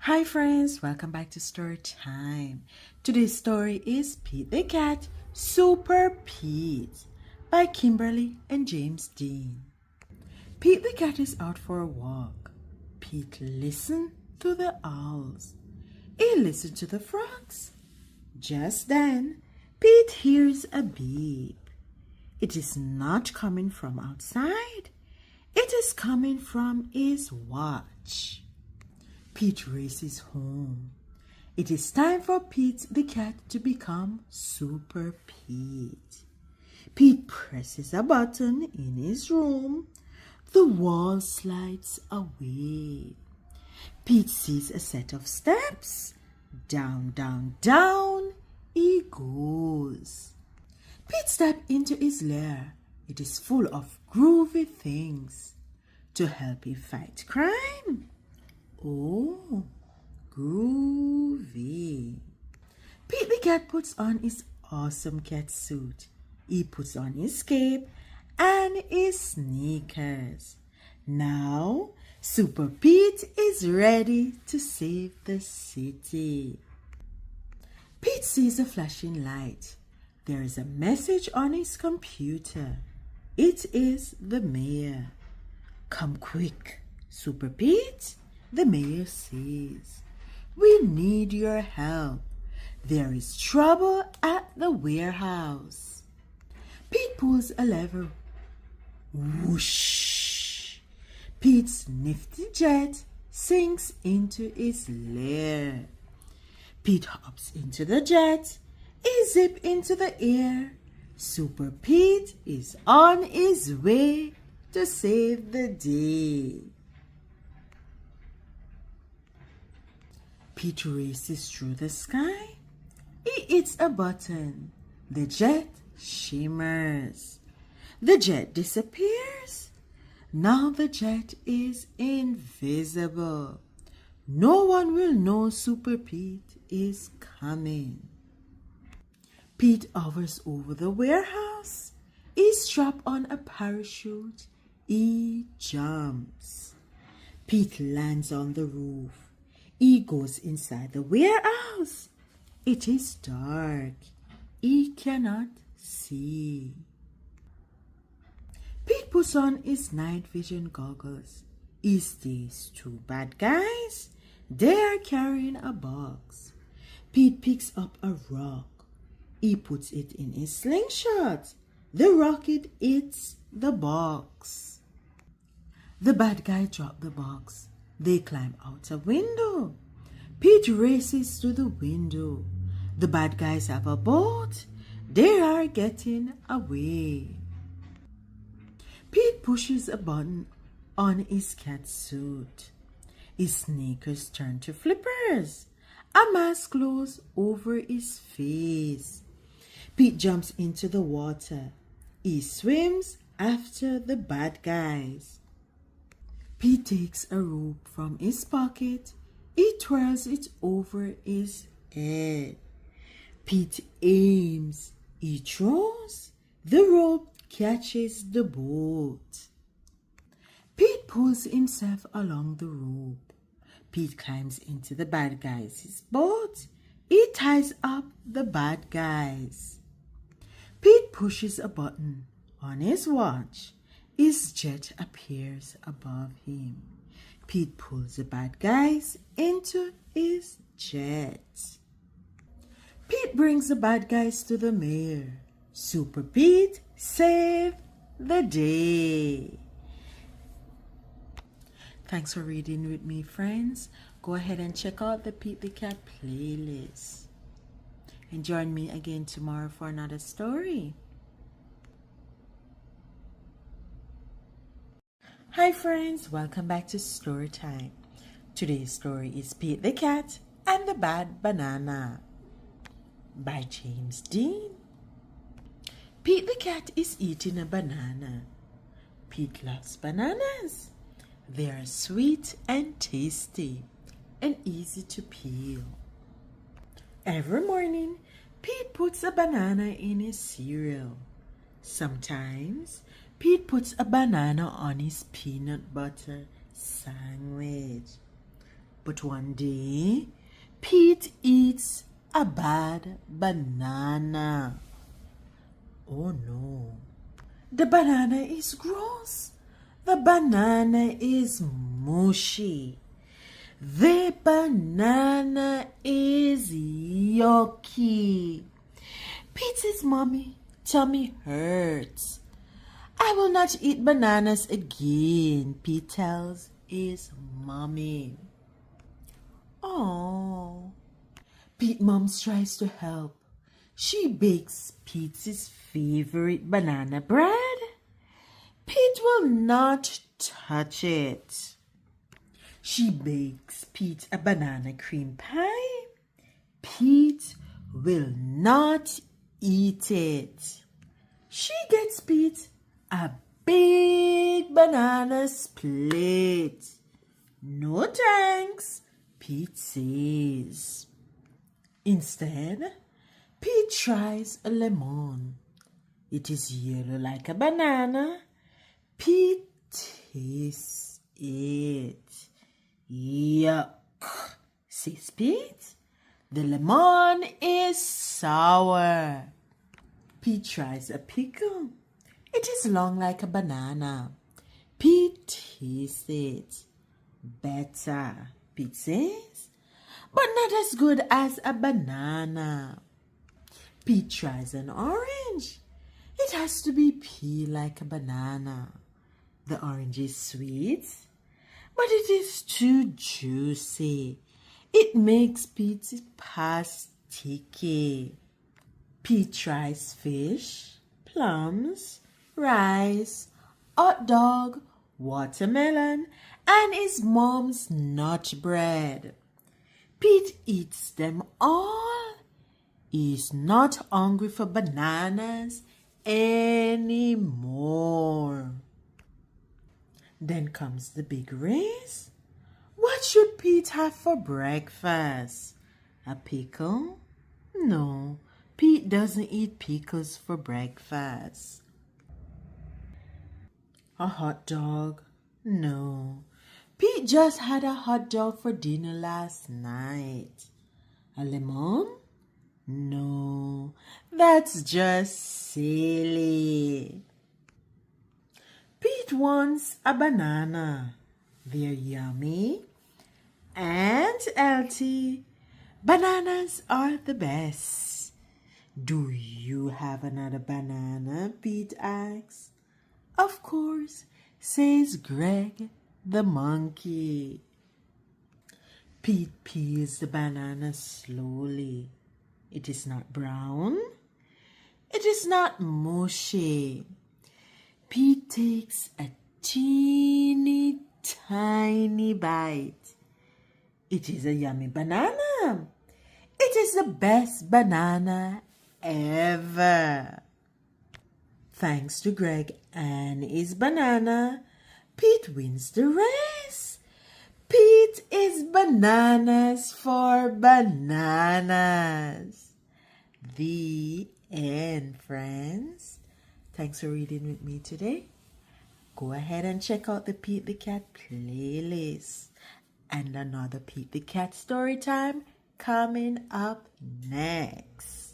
Hi friends, welcome back to Storytime. Today's story is Pete the Cat, Super Pete by Kimberly and James Dean. Pete the Cat is out for a walk. Pete listened to the owls. He listened to the frogs. Just then, Pete hears a beep. It is not coming from outside. It is coming from his watch. Pete races home. It is time for Pete the Cat to become Super Pete. Pete presses a button in his room. The wall slides away. Pete sees a set of steps. Down, down, down he goes. Pete steps into his lair. It is full of groovy things to help him fight crime. Oh, groovy. Pete the Cat puts on his awesome cat suit. He puts on his cape and his sneakers. Now, Super Pete is ready to save the city. Pete sees a flashing light. There is a message on his computer. It is the mayor. Come quick, Super Pete. The mayor says, "We need your help. There is trouble at the warehouse." Pete pulls a lever. Whoosh! Pete's nifty jet sinks into his lair. Pete hops into the jet. He zips into the air. Super Pete is on his way to save the day. Pete races through the sky. He hits a button. The jet shimmers. The jet disappears. Now the jet is invisible. No one will know Super Pete is coming. Pete hovers over the warehouse. He's strapped on a parachute. He jumps. Pete lands on the roof. He goes inside the warehouse. It is dark. He cannot see. Pete puts on his night vision goggles. He sees two bad guys. They are carrying a box. Pete picks up a rock. He puts it in his slingshot. The rocket hits the box. The bad guy drops the box. They climb out a window. Pete races to the window. The bad guys have a boat. They are getting away. Pete pushes a button on his cat suit. His sneakers turn to flippers. A mask closes over his face. Pete jumps into the water. He swims after the bad guys. Pete takes a rope from his pocket. He twirls it over his head. Pete aims. He throws. The rope catches the boat. Pete pulls himself along the rope. Pete climbs into the bad guys' boat. He ties up the bad guys. Pete pushes a button on his watch. His jet appears above him. Pete pulls the bad guys into his jet. Pete brings the bad guys to the mayor. Super Pete saved the day. Thanks for reading with me, friends. Go ahead and check out the Pete the Cat playlist. And join me again tomorrow for another story. Hi friends, welcome back to Storytime. Today's story is Pete the Cat and the Bad Banana by James Dean. Pete the Cat is eating a banana. Pete loves bananas. They are sweet and tasty and easy to peel. Every morning, Pete puts a banana in his cereal. Sometimes, Pete puts a banana on his peanut butter sandwich. But one day, Pete eats a bad banana. Oh no, the banana is gross. The banana is mushy. The banana is yucky. Pete's tummy hurts. I will not eat bananas again, Pete tells his mommy. Oh, Pete Moms tries to help. She bakes Pete's favorite banana bread. Pete will not touch it. She bakes Pete a banana cream pie. Pete will not eat it. She gets Pete a big banana split. No thanks, Pete says. Instead, Pete tries a lemon. It is yellow like a banana. Pete tastes it. Yuck, says Pete. The lemon is sour. Pete tries a pickle. It is long like a banana. Pete tastes it. Better, Pete says, but not as good as a banana. Pete tries an orange. It has to be peeled like a banana. The orange is sweet, but it is too juicy. It makes Pete's past sticky. Pete tries fish, plums, rice, hot dog, watermelon, and his mom's nut bread. Pete eats them all. He's not hungry for bananas anymore. Then comes the big race. What should Pete have for breakfast? A pickle? No, Pete doesn't eat pickles for breakfast. A hot dog? No, Pete just had a hot dog for dinner last night. A lemon? No, that's just silly. Pete wants a banana. They're yummy and healthy. Bananas are the best. Do you have another banana? Pete asks. Of course, says Greg the monkey. Pete peels the banana slowly. It is not brown. It is not mushy. Pete takes a teeny tiny bite. It is a yummy banana. It is the best banana ever. Thanks to Greg and his banana, Pete wins the race. Pete is bananas for bananas. The end, friends. Thanks for reading with me today. Go ahead and check out the Pete the Cat playlist and another Pete the Cat story time coming up next.